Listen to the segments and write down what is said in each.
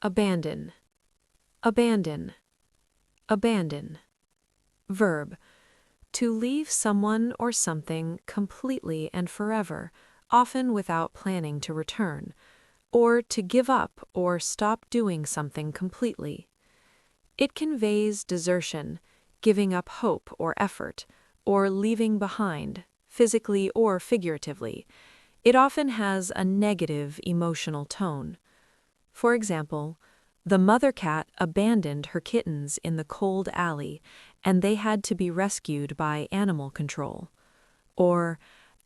Abandon, abandon, abandon. Verb, to leave someone or something completely and forever, often without planning to return, or to give up or stop doing something completely. It conveys desertion, giving up hope or effort, or leaving behind, physically or figuratively. It often has a negative emotional tone. For example, the mother cat abandoned her kittens in the cold alley, and they had to be rescued by animal control. Or,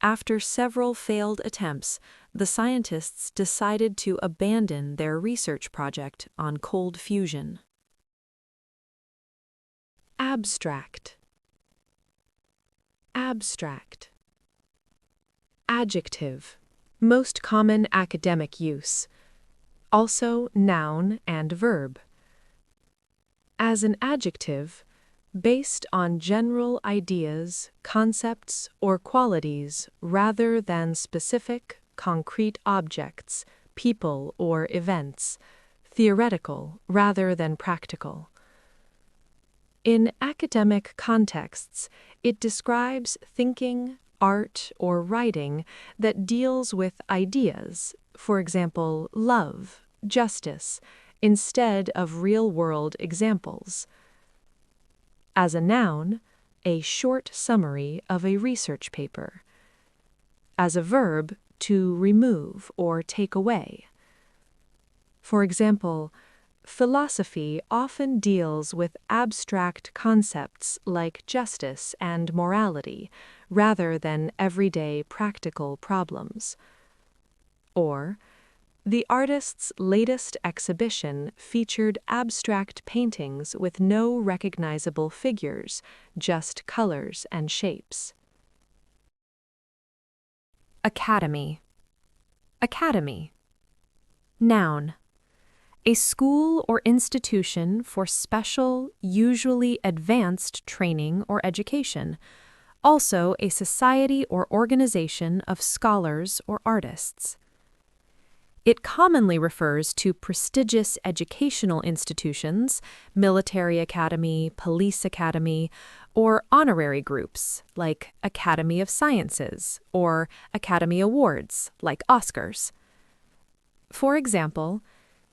after several failed attempts, the scientists decided to abandon their research project on cold fusion. Abstract, abstract. Adjective, most common academic use. Also noun and verb. As an adjective, based on general ideas, concepts, or qualities rather than specific, concrete objects, people, or events, theoretical rather than practical. In academic contexts, it describes thinking, art, or writing that deals with ideas, for example, love, justice, instead of real-world examples. As a noun, a short summary of a research paper. As a verb, to remove or take away. For example, philosophy often deals with abstract concepts like justice and morality, rather than everyday practical problems. Or, the artist's latest exhibition featured abstract paintings with no recognizable figures, just colors and shapes. Academy, academy. Noun, a school or institution for special, usually advanced training or education, also a society or organization of scholars or artists. It commonly refers to prestigious educational institutions, military academy, police academy, or honorary groups like Academy of Sciences or Academy Awards like Oscars. For example,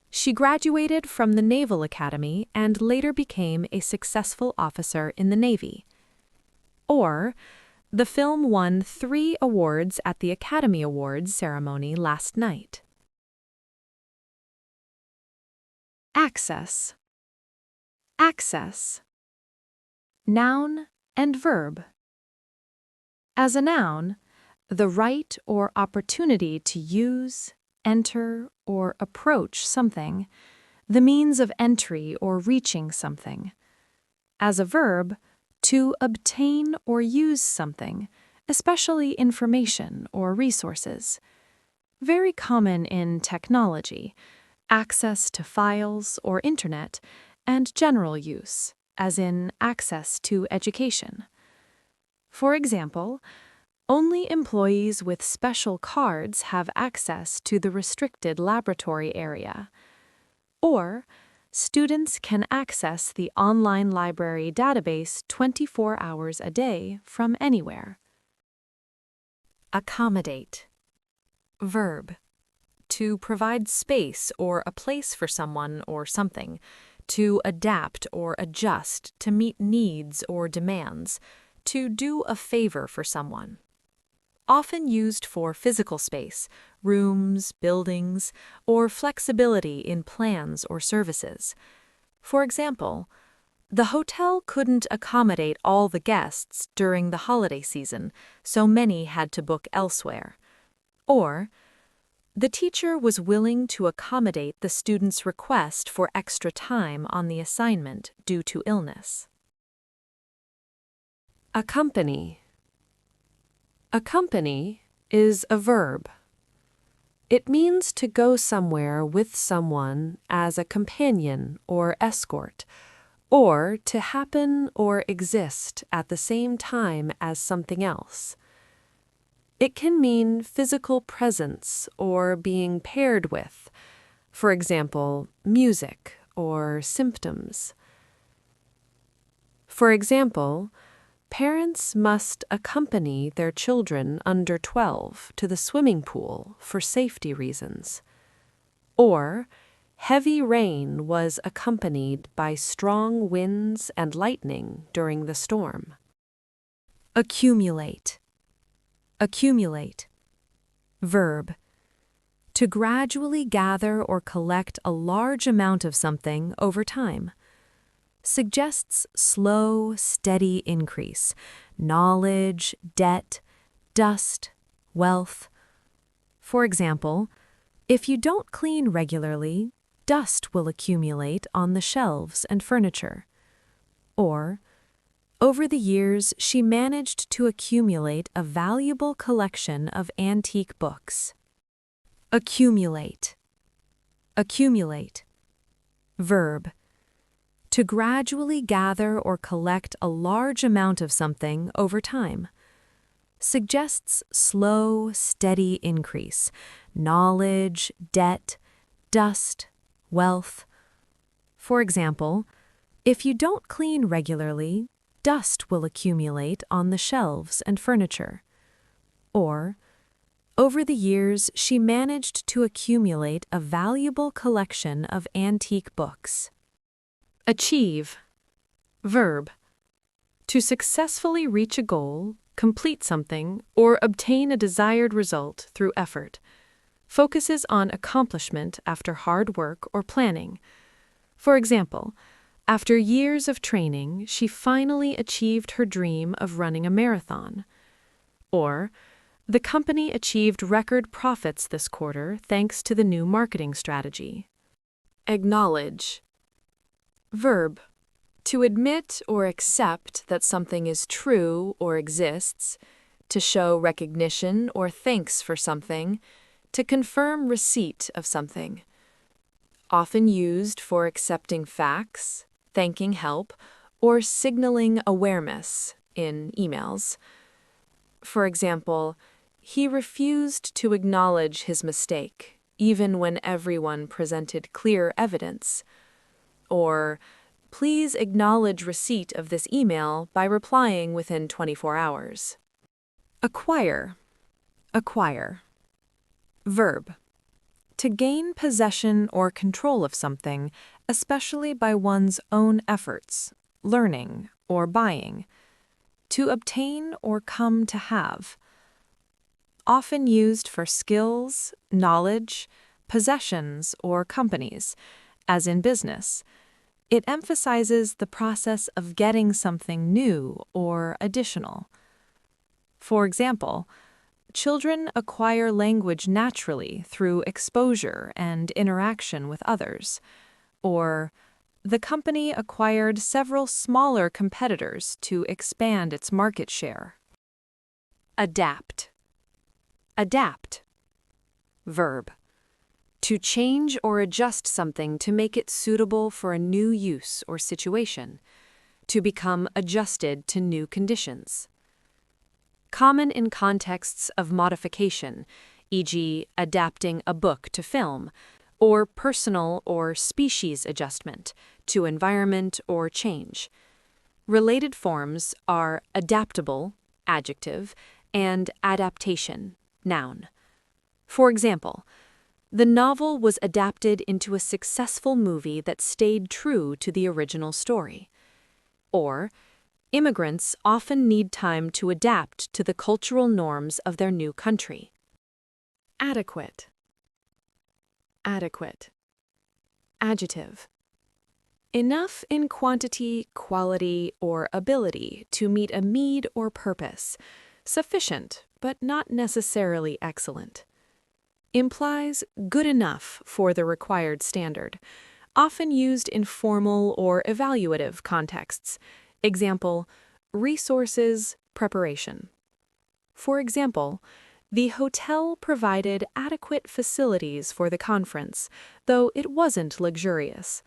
she graduated from the Naval Academy and later became a successful officer in the Navy. Or, the film won 3 awards at the Academy Awards ceremony last night. Access, access. Noun and verb. As a noun, the right or opportunity to use, enter, or approach something, the means of entry or reaching something. As a verb, to obtain or use something, especially information or resources. Very common in technology, access to files or internet, and general use, as in access to education. For example, only employees with special cards have access to the restricted laboratory area. Or, students can access the online library database 24 hours a day from anywhere. Accommodate. Verb, to provide space or a place for someone or something, to adapt or adjust to meet needs or demands, to do a favor for someone. Often used for physical space, rooms, buildings, or flexibility in plans or services. For example, the hotel couldn't accommodate all the guests during the holiday season, so many had to book elsewhere. Or, the teacher was willing to accommodate the student's request for extra time on the assignment due to illness. Accompany. Accompany is a verb. It means to go somewhere with someone as a companion or escort, or to happen or exist at the same time as something else. It can mean physical presence or being paired with. For example, music or symptoms. For example, parents must accompany their children under 12 to the swimming pool for safety reasons. Or, heavy rain was accompanied by strong winds and lightning during the storm. Accumulate. Accumulate. Verb. To gradually gather or collect a large amount of something over time. Suggests slow, steady increase, knowledge, debt, dust, wealth. For example, if you don't clean regularly, dust will accumulate on the shelves and furniture. Or, over the years, she managed to accumulate a valuable collection of antique books. Accumulate. Accumulate. Verb. To gradually gather or collect a large amount of something over time. Suggests slow, steady increase, knowledge, debt, dust, wealth. For example, if you don't clean regularly, dust will accumulate on the shelves and furniture. Or, over the years, she managed to accumulate a valuable collection of antique books. Achieve. Verb. To successfully reach a goal, complete something, or obtain a desired result through effort. Focuses on accomplishment after hard work or planning. For example, after years of training, she finally achieved her dream of running a marathon. Or, the company achieved record profits this quarter thanks to the new marketing strategy. Acknowledge. Verb. To admit or accept that something is true or exists, to show recognition or thanks for something, to confirm receipt of something. Often used for accepting facts, thanking help, or signaling awareness in emails. For example, he refused to acknowledge his mistake, even when everyone presented clear evidence. Or, please acknowledge receipt of this email by replying within 24 hours. Acquire. Acquire. Verb. To gain possession or control of something, especially by one's own efforts, learning, or buying. To obtain or come to have. Often used for skills, knowledge, possessions, or companies, as in business. It emphasizes the process of getting something new or additional. For example, children acquire language naturally through exposure and interaction with others. Or, the company acquired several smaller competitors to expand its market share. Adapt. Adapt. Verb. To change or adjust something to make it suitable for a new use or situation. To become adjusted to new conditions. Common in contexts of modification, e.g., adapting a book to film, or personal or species adjustment to environment or change. Related forms are adaptable, adjective, and adaptation, noun. For example, the novel was adapted into a successful movie that stayed true to the original story. Or, immigrants often need time to adapt to the cultural norms of their new country. Adequate. Adequate. Adjective. Enough in quantity, quality, or ability to meet a need or purpose. Sufficient, but not necessarily excellent. Implies good enough for the required standard. Often used in formal or evaluative contexts. Example, resources, preparation. For example, the hotel provided adequate facilities for the conference, though it wasn't luxurious.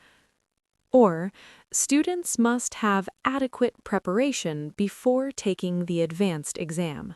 Or, students must have adequate preparation before taking the advanced exam.